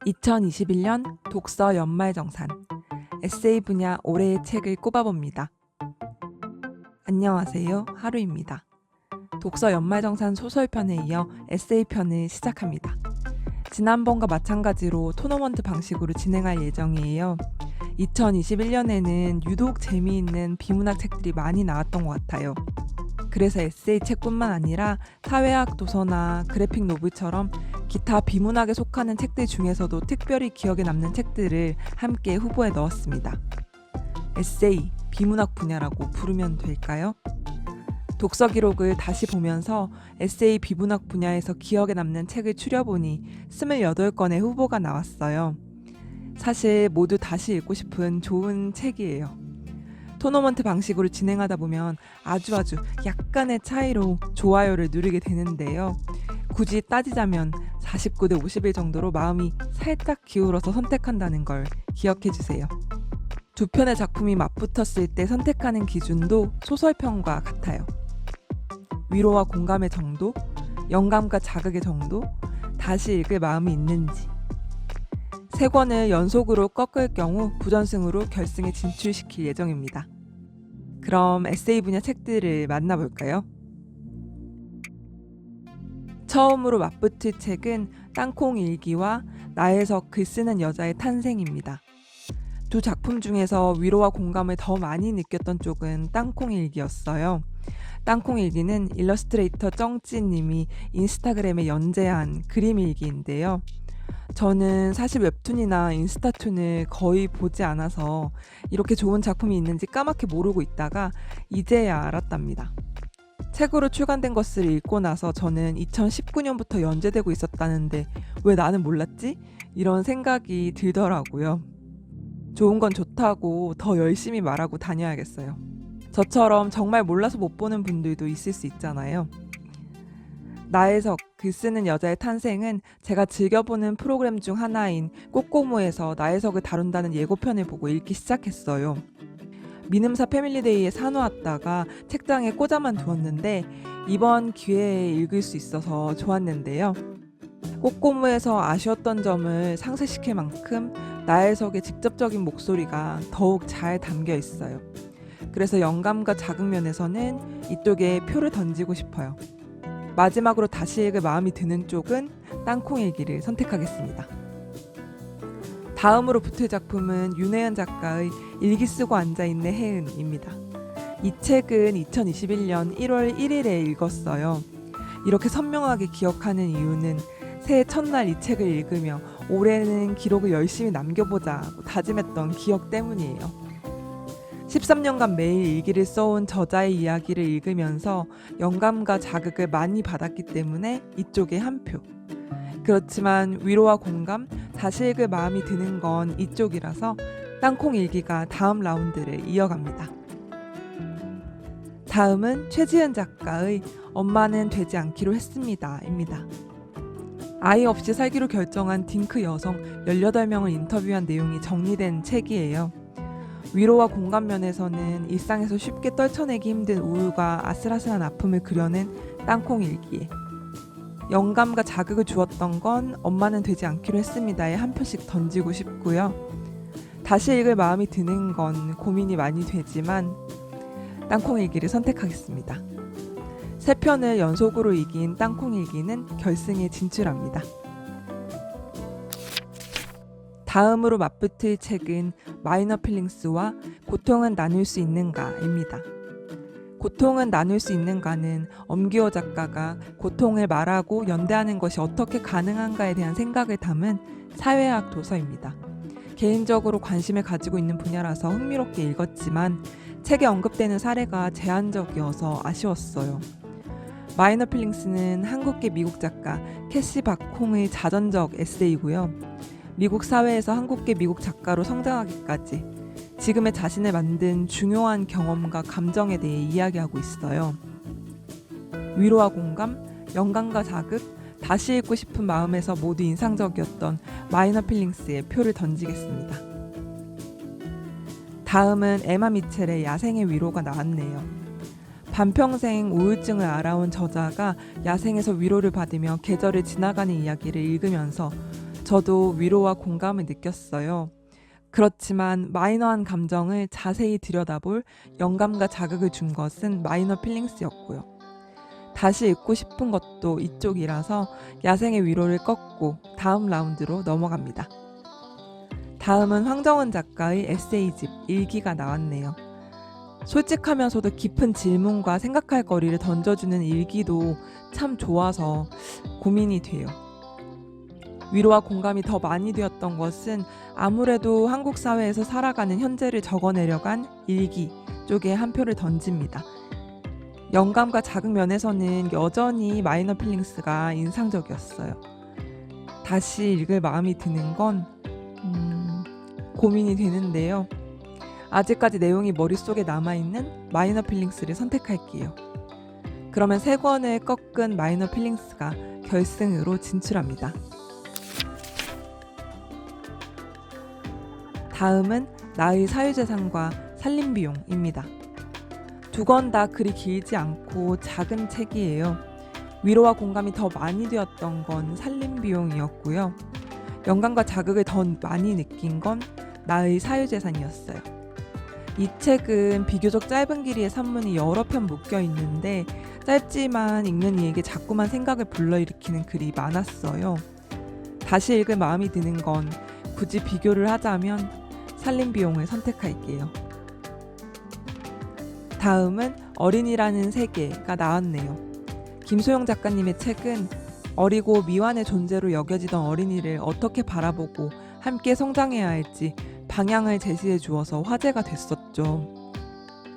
2021년 독서 연말정산 에세이 분야 올해의 책을 꼽아봅니다. 안녕하세요. 하루입니다. 독서 연말정산 소설편에 이어 에세이 편을 시작합니다. 지난번과 마찬가지로 토너먼트 방식으로 진행할 예정이에요. 2021년에는 유독 재미있는 비문학 책들이 많이 나왔던 것 같아요. 그래서 에세이 책뿐만 아니라 사회학 도서나 그래픽 노블처럼 기타 비문학에 속하는 책들 중에서도 특별히 기억에 남는 책들을 함께 후보에 넣었습니다. 에세이, 비문학 분야라고 부르면 될까요? 독서 기록을 다시 보면서 에세이 비문학 분야에서 기억에 남는 책을 추려보니 28권의 후보가 나왔어요. 사실 모두 다시 읽고 싶은 좋은 책이에요. 토너먼트 방식으로 진행하다 보면 아주 약간의 차이로 좋아요를 누리게 되는데요. 굳이 따지자면 49대 51 정도로 마음이 살짝 기울어서 선택한다는 걸 기억해 주세요. 두 편의 작품이 맞붙었을 때 선택하는 기준도 소설편과 같아요. 위로와 공감의 정도, 영감과 자극의 정도, 다시 읽을 마음이 있는지. 세 권을 연속으로 꺾을 경우 부전승으로 결승에 진출시킬 예정입니다. 그럼 에세이 분야 책들을 만나볼까요? 처음으로 맞붙을 책은 땅콩 일기와 나에서 글 쓰는 여자의 탄생입니다. 두 작품 중에서 위로와 공감을 더 많이 느꼈던 쪽은 땅콩 일기였어요. 땅콩 일기는 일러스트레이터 쩡찌님이 인스타그램에 연재한 그림 일기인데요. 저는 사실 웹툰이나 인스타툰을 거의 보지 않아서 이렇게 좋은 작품이 있는지 까맣게 모르고 있다가 이제야 알았답니다. 책으로 출간된 것을 읽고 나서 저는 2019년부터 연재되고 있었다는데 왜 나는 몰랐지? 이런 생각이 들더라고요. 좋은 건 좋다고 더 열심히 말하고 다녀야겠어요. 저처럼 정말 몰라서 못 보는 분들도 있을 수 있잖아요. 나에서 글 쓰는 여자의 탄생은 제가 즐겨보는 프로그램 중 하나인 꼬꼬무에서 나에석을 다룬다는 예고편을 보고 읽기 시작했어요. 미음사 패밀리데이에 사놓았다가 책장에 꽂아만 두었는데 이번 기회에 읽을 수 있어서 좋았는데요. 꼬꼬무에서 아쉬웠던 점을 상쇄시킬 만큼 나에석의 직접적인 목소리가 더욱 잘 담겨 있어요. 그래서 영감과 자극 면에서는 이쪽에 표를 던지고 싶어요. 마지막으로 다시 읽을 마음이 드는 쪽은 땅콩 일기를 선택하겠습니다. 다음으로 붙을 작품은 윤혜은 작가의 일기 쓰고 앉아있는 혜은입니다. 이 책은 2021년 1월 1일에 읽었어요. 이렇게 선명하게 기억하는 이유는 새해 첫날 이 책을 읽으며 올해는 기록을 열심히 남겨보자 다짐했던 기억 때문이에요. 13년간 매일 일기를 써온 저자의 이야기를 읽으면서 영감과 자극을 많이 받았기 때문에 이쪽에 한 표. 그렇지만 위로와 공감, 다시 읽을 마음이 드는 건 이쪽이라서 땅콩 일기가 다음 라운드를 이어갑니다. 다음은 최지은 작가의 엄마는 되지 않기로 했습니다.입니다. 아이 없이 살기로 결정한 딩크 여성 18명을 인터뷰한 내용이 정리된 책이에요. 위로와 공감 면에서는 일상에서 쉽게 떨쳐내기 힘든 우울과 아슬아슬한 아픔을 그려낸 땅콩 일기에 영감과 자극을 주었던 건 엄마는 되지 않기로 했습니다에 한 표씩 던지고 싶고요. 다시 읽을 마음이 드는 건 고민이 많이 되지만 땅콩 일기를 선택하겠습니다. 세 편을 연속으로 이긴 땅콩 일기는 결승에 진출합니다. 다음으로 맞붙을 책은 마이너 필링스와 고통은 나눌 수 있는가입니다. 고통은 나눌 수 있는가는 엄기호 작가가 고통을 말하고 연대하는 것이 어떻게 가능한가에 대한 생각을 담은 사회학 도서입니다. 개인적으로 관심을 가지고 있는 분야라서 흥미롭게 읽었지만 책에 언급되는 사례가 제한적이어서 아쉬웠어요. 마이너 필링스는 한국계 미국 작가 캐시 박홍의 자전적 에세이고요. 미국 사회에서 한국계 미국 작가로 성장하기까지 지금의 자신을 만든 중요한 경험과 감정에 대해 이야기하고 있어요. 위로와 공감, 영감과 자극, 다시 읽고 싶은 마음에서 모두 인상적이었던 마이너 필링스에 표를 던지겠습니다. 다음은 에마 미첼의 야생의 위로가 나왔네요. 반평생 우울증을 알아온 저자가 야생에서 위로를 받으며 계절을 지나가는 이야기를 읽으면서 저도 위로와 공감을 느꼈어요. 그렇지만 마이너한 감정을 자세히 들여다볼 영감과 자극을 준 것은 마이너 필링스였고요. 다시 읽고 싶은 것도 이쪽이라서 야생의 위로를 꺾고 다음 라운드로 넘어갑니다. 다음은 황정은 작가의 에세이집 일기가 나왔네요. 솔직하면서도 깊은 질문과 생각할 거리를 던져주는 일기도 참 좋아서 고민이 돼요. 위로와 공감이 더 많이 되었던 것은 아무래도 한국 사회에서 살아가는 현재를 적어내려간 일기 쪽에 한 표를 던집니다. 영감과 자극 면에서는 여전히 마이너 필링스가 인상적이었어요. 다시 읽을 마음이 드는 건 고민이 되는데요. 아직까지 내용이 머릿속에 남아있는 마이너 필링스를 선택할게요. 그러면 세 권을 꺾은 마이너 필링스가 결승으로 진출합니다. 다음은 나의 사유재산과 살림비용입니다. 두 권 다 그리 길지 않고 작은 책이에요. 위로와 공감이 더 많이 되었던 건 살림비용이었고요. 영감과 자극을 더 많이 느낀 건 나의 사유재산이었어요. 이 책은 비교적 짧은 길이의 산문이 여러 편 묶여 있는데 짧지만 읽는 이에게 자꾸만 생각을 불러일으키는 글이 많았어요. 다시 읽을 마음이 드는 건 굳이 비교를 하자면 살림비용을 선택할게요. 다음은 어린이라는 세계가 나왔네요. 김소영 작가님의 책은 어리고 미완의 존재로 여겨지던 어린이를 어떻게 바라보고 함께 성장해야 할지 방향을 제시해 주어서 화제가 됐었죠.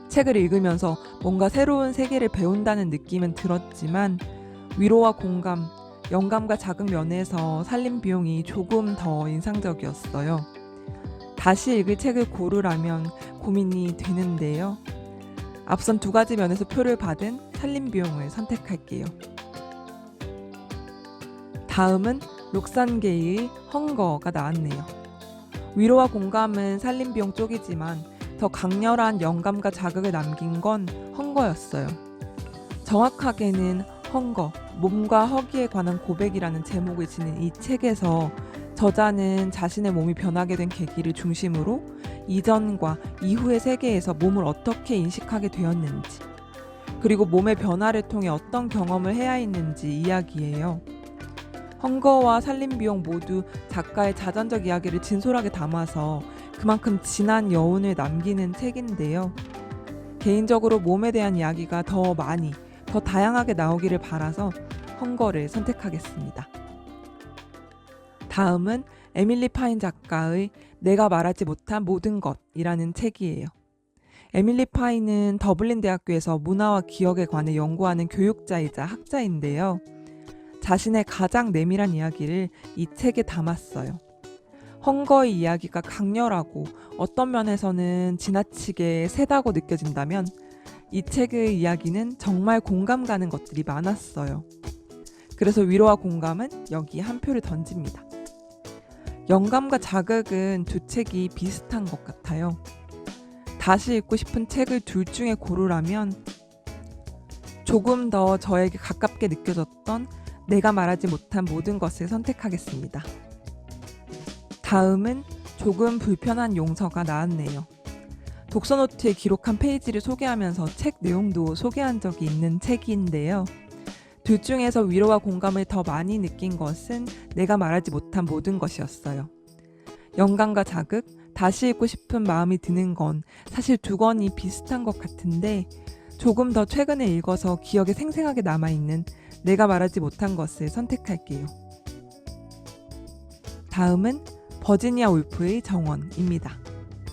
책을 읽으면서 뭔가 새로운 세계를 배운다는 느낌은 들었지만 위로와 공감, 영감과 자극 면에서 살림비용이 조금 더 인상적이었어요. 다시 읽을 책을 고르라면 고민이 되는데요. 앞선 두 가지 면에서 표를 받은 살림비용을 선택할게요. 다음은 록산게이의 헝거가 나왔네요. 위로와 공감은 살림비용 쪽이지만 더 강렬한 영감과 자극을 남긴 건 헝거였어요. 정확하게는 헝거, 몸과 허기에 관한 고백이라는 제목을 지닌 이 책에서 저자는 자신의 몸이 변하게 된 계기를 중심으로 이전과 이후의 세계에서 몸을 어떻게 인식하게 되었는지, 그리고 몸의 변화를 통해 어떤 경험을 해야 했는지 이야기해요. 헝거와 살림비용 모두 작가의 자전적 이야기를 진솔하게 담아서 그만큼 진한 여운을 남기는 책인데요. 개인적으로 몸에 대한 이야기가 더 많이, 더 다양하게 나오기를 바라서 헝거를 선택하겠습니다. 다음은 에밀리 파인 작가의 내가 말하지 못한 모든 것이라는 책이에요. 에밀리 파인은 더블린 대학교에서 문화와 기억에 관해 연구하는 교육자이자 학자인데요. 자신의 가장 내밀한 이야기를 이 책에 담았어요. 헝거의 이야기가 강렬하고 어떤 면에서는 지나치게 세다고 느껴진다면 이 책의 이야기는 정말 공감 가는 것들이 많았어요. 그래서 위로와 공감은 여기 한 표를 던집니다. 영감과 자극은 두 책이 비슷한 것 같아요. 다시 읽고 싶은 책을 둘 중에 고르라면 조금 더 저에게 가깝게 느껴졌던 내가 말하지 못한 모든 것을 선택하겠습니다. 다음은 조금 불편한 용서가 나왔네요. 독서노트에 기록한 페이지를 소개하면서 책 내용도 소개한 적이 있는 책인데요. 둘 중에서 위로와 공감을 더 많이 느낀 것은 내가 말하지 못한 모든 것이었어요. 영감과 자극, 다시 읽고 싶은 마음이 드는 건 사실 두 권이 비슷한 것 같은데 조금 더 최근에 읽어서 기억에 생생하게 남아있는 내가 말하지 못한 것을 선택할게요. 다음은 버지니아 울프의 정원입니다.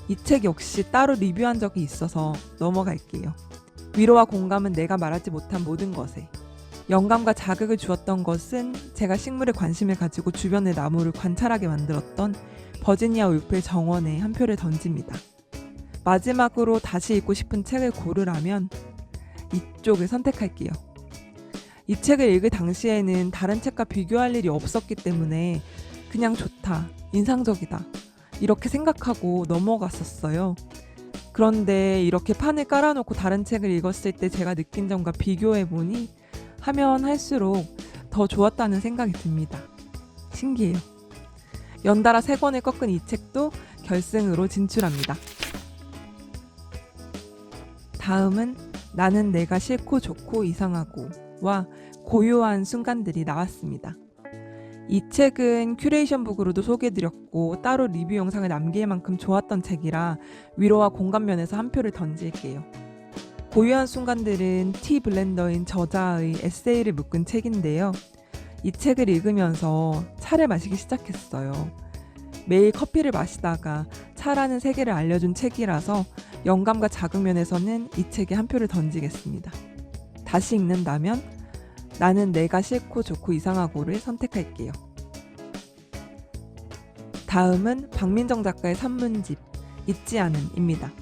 이 책 역시 따로 리뷰한 적이 있어서 넘어갈게요. 위로와 공감은 내가 말하지 못한 모든 것에, 영감과 자극을 주었던 것은 제가 식물에 관심을 가지고 주변의 나무를 관찰하게 만들었던 버지니아 울프의 정원에 한 표를 던집니다. 마지막으로 다시 읽고 싶은 책을 고르라면 이쪽을 선택할게요. 이 책을 읽을 당시에는 다른 책과 비교할 일이 없었기 때문에 그냥 좋다, 인상적이다 이렇게 생각하고 넘어갔었어요. 그런데 이렇게 판을 깔아놓고 다른 책을 읽었을 때 제가 느낀 점과 비교해보니 하면 할수록 더 좋았다는 생각이 듭니다. 신기해요. 연달아 3권을 꺾은 이 책도 결승으로 진출합니다. 다음은 나는 내가 싫고 좋고 이상하고와 고요한 순간들이 나왔습니다. 이 책은 큐레이션 북으로도 소개해드렸고 따로 리뷰 영상을 남길 만큼 좋았던 책이라 위로와 공감 면에서 한 표를 던질게요. 고요한 순간들은 티 블렌더인 저자의 에세이를 묶은 책인데요. 이 책을 읽으면서 차를 마시기 시작했어요. 매일 커피를 마시다가 차라는 세계를 알려준 책이라서 영감과 자극 면에서는 이 책에 한 표를 던지겠습니다. 다시 읽는다면 나는 내가 싫고 좋고 이상하고를 선택할게요. 다음은 박민정 작가의 산문집 잊지 않음입니다.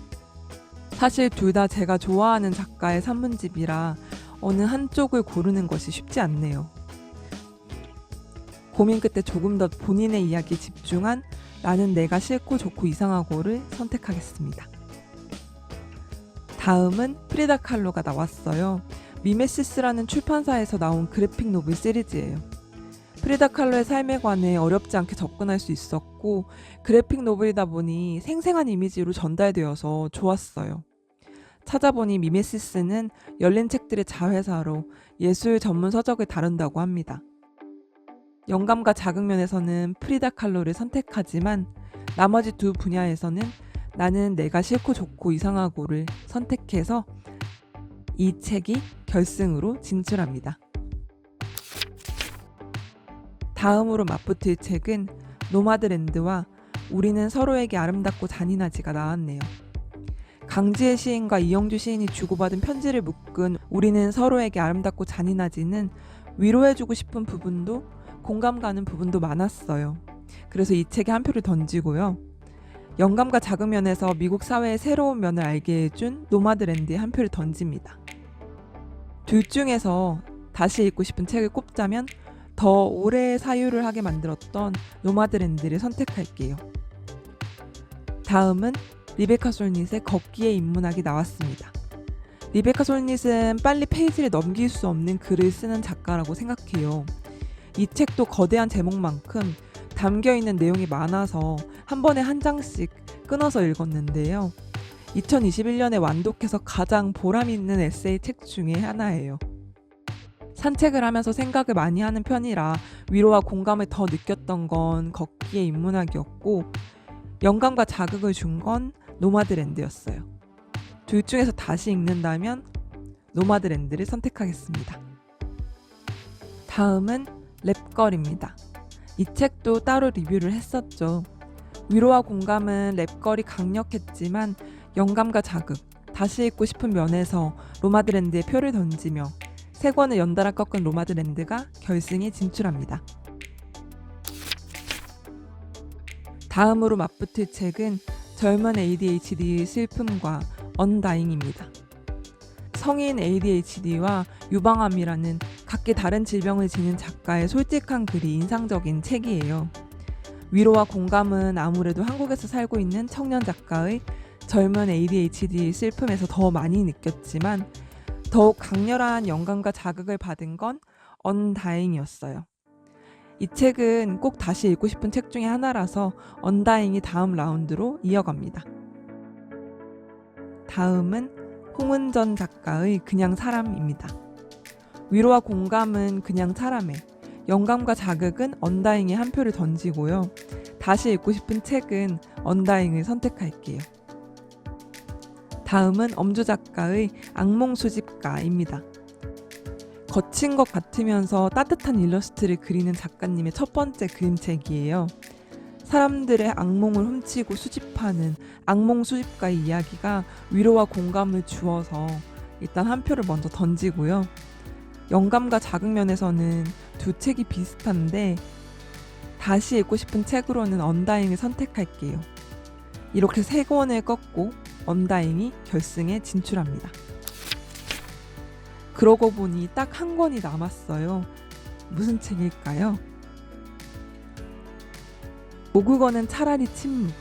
사실 둘 다 제가 좋아하는 작가의 산문집이라 어느 한쪽을 고르는 것이 쉽지 않네요. 고민 끝에 조금 더 본인의 이야기에 집중한 나는 내가 싫고 좋고 이상하고를 선택하겠습니다. 다음은 프리다 칼로가 나왔어요. 미메시스라는 출판사에서 나온 그래픽 노블 시리즈예요. 프리다 칼로의 삶에 관해 어렵지 않게 접근할 수 있었고 그래픽 노블이다 보니 생생한 이미지로 전달되어서 좋았어요. 찾아보니 미메시스는 열린 책들의 자회사로 예술 전문 서적을 다룬다고 합니다. 영감과 자극 면에서는 프리다 칼로를 선택하지만 나머지 두 분야에서는 나는 내가 싫고 좋고 이상하고를 선택해서 이 책이 결승으로 진출합니다. 다음으로 맞붙을 책은 노마드랜드와 우리는 서로에게 아름답고 잔인하지가 나왔네요. 강지혜 시인과 이영주 시인이 주고받은 편지를 묶은 우리는 서로에게 아름답고 잔인하지는 위로해주고 싶은 부분도 공감 가는 부분도 많았어요. 그래서 이 책에 한 표를 던지고요. 영감과 자극 면에서 미국 사회의 새로운 면을 알게 해준 노마드랜드에 한 표를 던집니다. 둘 중에서 다시 읽고 싶은 책을 꼽자면 더 오래 사유를 하게 만들었던 노마드랜드를 선택할게요. 다음은 리베카 솔닛의 걷기의 인문학이 나왔습니다. 리베카 솔닛은 빨리 페이지를 넘길 수 없는 글을 쓰는 작가라고 생각해요. 이 책도 거대한 제목만큼 담겨있는 내용이 많아서 한 번에 한 장씩 끊어서 읽었는데요. 2021년에 완독해서 가장 보람 있는 에세이 책 중에 하나예요. 산책을 하면서 생각을 많이 하는 편이라 위로와 공감을 더 느꼈던 건 걷기의 인문학이었고 영감과 자극을 준 건 노마드랜드였어요. 둘 중에서 다시 읽는다면 노마드랜드를 선택하겠습니다. 다음은 랩걸입니다. 이 책도 따로 리뷰를 했었죠. 위로와 공감은 랩걸이 강력했지만 영감과 자극, 다시 읽고 싶은 면에서 노마드랜드에 표를 던지며 3권을 연달아 꺾은 노마드랜드가 결승에 진출합니다. 다음으로 맞붙을 책은 젊은 ADHD의 슬픔과 언다잉입니다. 성인 ADHD와 유방암이라는 각기 다른 질병을 지닌 작가의 솔직한 글이 인상적인 책이에요. 위로와 공감은 아무래도 한국에서 살고 있는 청년 작가의 젊은 ADHD의 슬픔에서 더 많이 느꼈지만 더욱 강렬한 영감과 자극을 받은 건 언다잉이었어요. 이 책은 꼭 다시 읽고 싶은 책 중에 하나라서 언다잉이 다음 라운드로 이어갑니다. 다음은 홍은전 작가의 그냥 사람입니다. 위로와 공감은 그냥 사람에, 영감과 자극은 언다잉에 한 표를 던지고요. 다시 읽고 싶은 책은 언다잉을 선택할게요. 다음은 엄주 작가의 악몽 수집가입니다. 거친 것 같으면서 따뜻한 일러스트를 그리는 작가님의 첫 번째 그림책이에요. 사람들의 악몽을 훔치고 수집하는 악몽 수집가의 이야기가 위로와 공감을 주어서 일단 한 표를 먼저 던지고요. 영감과 자극 면에서는 두 책이 비슷한데 다시 읽고 싶은 책으로는 언다잉을 선택할게요. 이렇게 3권을 꺾고 언다잉이 결승에 진출합니다. 그러고 보니 딱 한 권이 남았어요. 무슨 책일까요? 모국어는 차라리 침묵.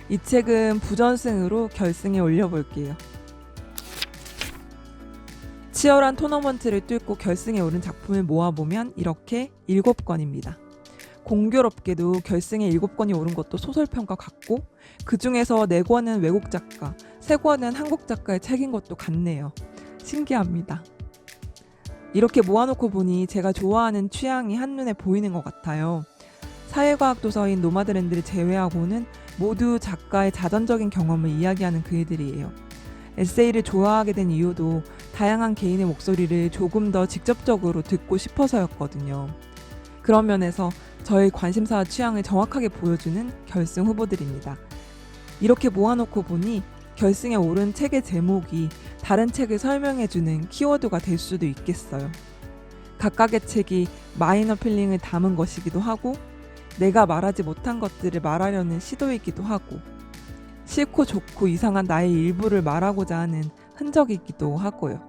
이 책은 부전승으로 결승에 올려볼게요. 치열한 토너먼트를 뚫고 결승에 오른 작품을 모아보면 이렇게 7권입니다. 공교롭게도 결승에 7권이 오른 것도 소설평가 같고 그 중에서 4권은 외국 작가, 3권은 한국 작가의 책인 것도 같네요. 신기합니다. 이렇게 모아놓고 보니 제가 좋아하는 취향이 한눈에 보이는 것 같아요. 사회과학 도서인 노마드랜드를 제외하고는 모두 작가의 자전적인 경험을 이야기하는 글들이에요. 에세이를 좋아하게 된 이유도 다양한 개인의 목소리를 조금 더 직접적으로 듣고 싶어서였거든요. 그런 면에서 저의 관심사와 취향을 정확하게 보여주는 결승 후보들입니다. 이렇게 모아놓고 보니 결승에 오른 책의 제목이 다른 책을 설명해주는 키워드가 될 수도 있겠어요. 각각의 책이 마이너 필링을 담은 것이기도 하고 내가 말하지 못한 것들을 말하려는 시도이기도 하고 싫고 좋고 이상한 나의 일부를 말하고자 하는 흔적이기도 하고요.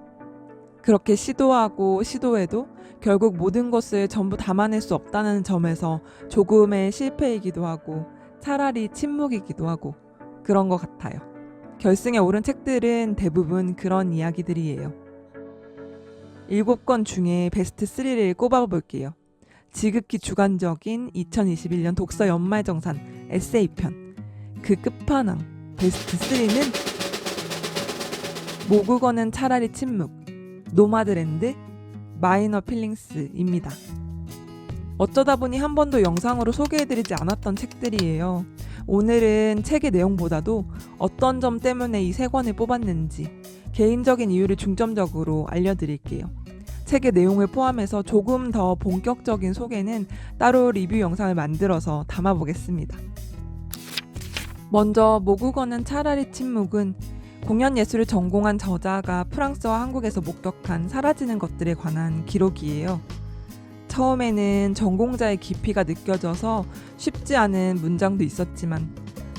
그렇게 시도하고 시도해도 결국 모든 것을 전부 담아낼 수 없다는 점에서 조금의 실패이기도 하고 차라리 침묵이기도 하고 그런 것 같아요. 결승에 오른 책들은 대부분 그런 이야기들이에요. 7권 중에 베스트 3를 꼽아볼게요. 지극히 주관적인 2021년 독서 연말정산 에세이편. 그 끝판왕 베스트 3는 모국어는 차라리 침묵, 노마드랜드, 마이너 필링스입니다. 어쩌다 보니 한 번도 영상으로 소개해드리지 않았던 책들이에요. 오늘은 책의 내용보다도 어떤 점 때문에 이 3권을 뽑았는지 개인적인 이유를 중점적으로 알려드릴게요. 책의 내용을 포함해서 조금 더 본격적인 소개는 따로 리뷰 영상을 만들어서 담아보겠습니다. 먼저 모국어는 차라리 침묵은 공연예술을 전공한 저자가 프랑스와 한국에서 목격한 사라지는 것들에 관한 기록이에요. 처음에는 전공자의 깊이가 느껴져서 쉽지 않은 문장도 있었지만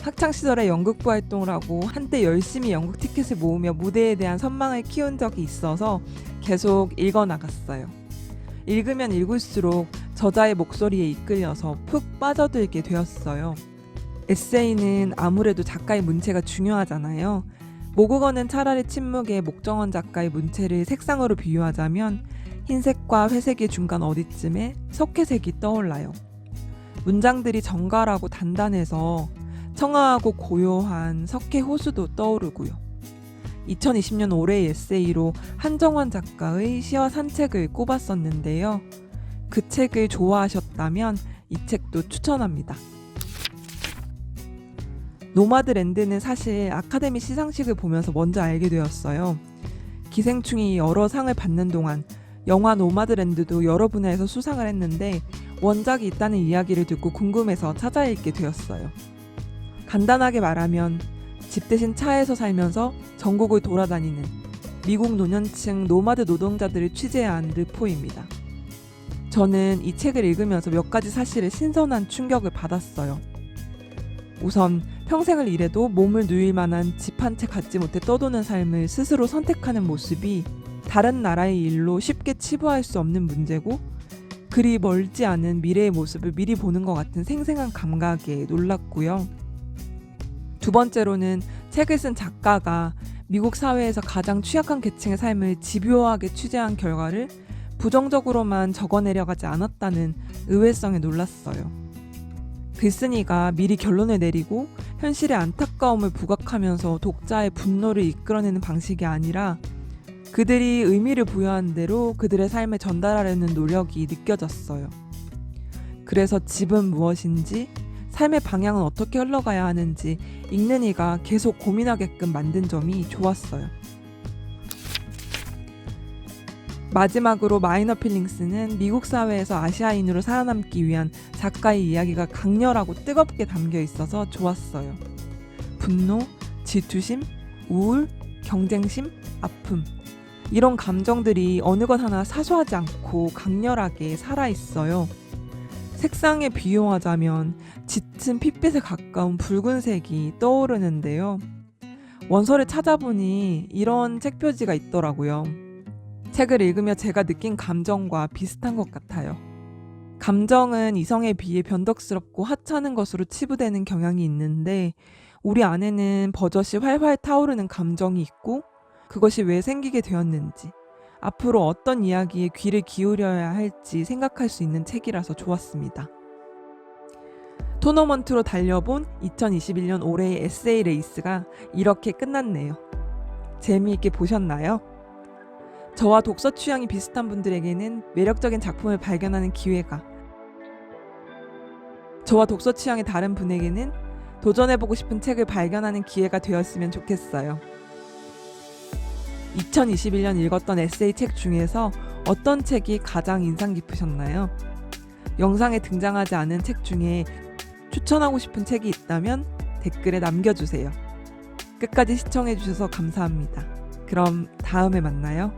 학창시절에 연극부 활동을 하고 한때 열심히 연극 티켓을 모으며 무대에 대한 선망을 키운 적이 있어서 계속 읽어나갔어요. 읽으면 읽을수록 저자의 목소리에 이끌려서 푹 빠져들게 되었어요. 에세이는 아무래도 작가의 문체가 중요하잖아요. 모국어는 차라리 침묵의 목정원 작가의 문체를 색상으로 비유하자면 흰색과 회색의 중간 어디쯤에 석회색이 떠올라요. 문장들이 정갈하고 단단해서 청아하고 고요한 석회 호수도 떠오르고요. 2020년 올해의 에세이로 한정원 작가의 시와 산책을 꼽았었는데요. 그 책을 좋아하셨다면 이 책도 추천합니다. 노마드랜드는 사실 아카데미 시상식을 보면서 먼저 알게 되었어요. 기생충이 여러 상을 받는 동안 영화 노마드랜드도 여러 분야에서 수상을 했는데 원작이 있다는 이야기를 듣고 궁금해서 찾아 읽게 되었어요. 간단하게 말하면 집 대신 차에서 살면서 전국을 돌아다니는 미국 노년층 노마드 노동자들을 취재한 르포입니다. 저는 이 책을 읽으면서 몇 가지 사실에 신선한 충격을 받았어요. 우선 평생을 일해도 몸을 누일 만한 집 한 채 갖지 못해 떠도는 삶을 스스로 선택하는 모습이 다른 나라의 일로 쉽게 치부할 수 없는 문제고 그리 멀지 않은 미래의 모습을 미리 보는 것 같은 생생한 감각에 놀랐고요. 두 번째로는 책을 쓴 작가가 미국 사회에서 가장 취약한 계층의 삶을 집요하게 취재한 결과를 부정적으로만 적어내려가지 않았다는 의외성에 놀랐어요. 글쓴이가 미리 결론을 내리고 현실의 안타까움을 부각하면서 독자의 분노를 이끌어내는 방식이 아니라 그들이 의미를 부여한 대로 그들의 삶에 전달하려는 노력이 느껴졌어요. 그래서 집은 무엇인지, 삶의 방향은 어떻게 흘러가야 하는지 읽는 이가 계속 고민하게끔 만든 점이 좋았어요. 마지막으로 마이너 필링스는 미국 사회에서 아시아인으로 살아남기 위한 작가의 이야기가 강렬하고 뜨겁게 담겨 있어서 좋았어요. 분노, 질투심, 우울, 경쟁심, 아픔 이런 감정들이 어느 것 하나 사소하지 않고 강렬하게 살아있어요. 색상에 비유하자면 짙은 핏빛에 가까운 붉은색이 떠오르는데요. 원서를 찾아보니 이런 책 표지가 있더라고요. 책을 읽으며 제가 느낀 감정과 비슷한 것 같아요. 감정은 이성에 비해 변덕스럽고 하찮은 것으로 치부되는 경향이 있는데 우리 안에는 버젓이 활활 타오르는 감정이 있고 그것이 왜 생기게 되었는지 앞으로 어떤 이야기에 귀를 기울여야 할지 생각할 수 있는 책이라서 좋았습니다. 토너먼트로 달려본 2021년 올해의 에세이 레이스가 이렇게 끝났네요. 재미있게 보셨나요? 저와 독서 취향이 비슷한 분들에게는 매력적인 작품을 발견하는 기회가, 저와 독서 취향이 다른 분에게는 도전해보고 싶은 책을 발견하는 기회가 되었으면 좋겠어요. 2021년 읽었던 에세이 책 중에서 어떤 책이 가장 인상 깊으셨나요? 영상에 등장하지 않은 책 중에 추천하고 싶은 책이 있다면 댓글에 남겨주세요. 끝까지 시청해주셔서 감사합니다. 그럼 다음에 만나요.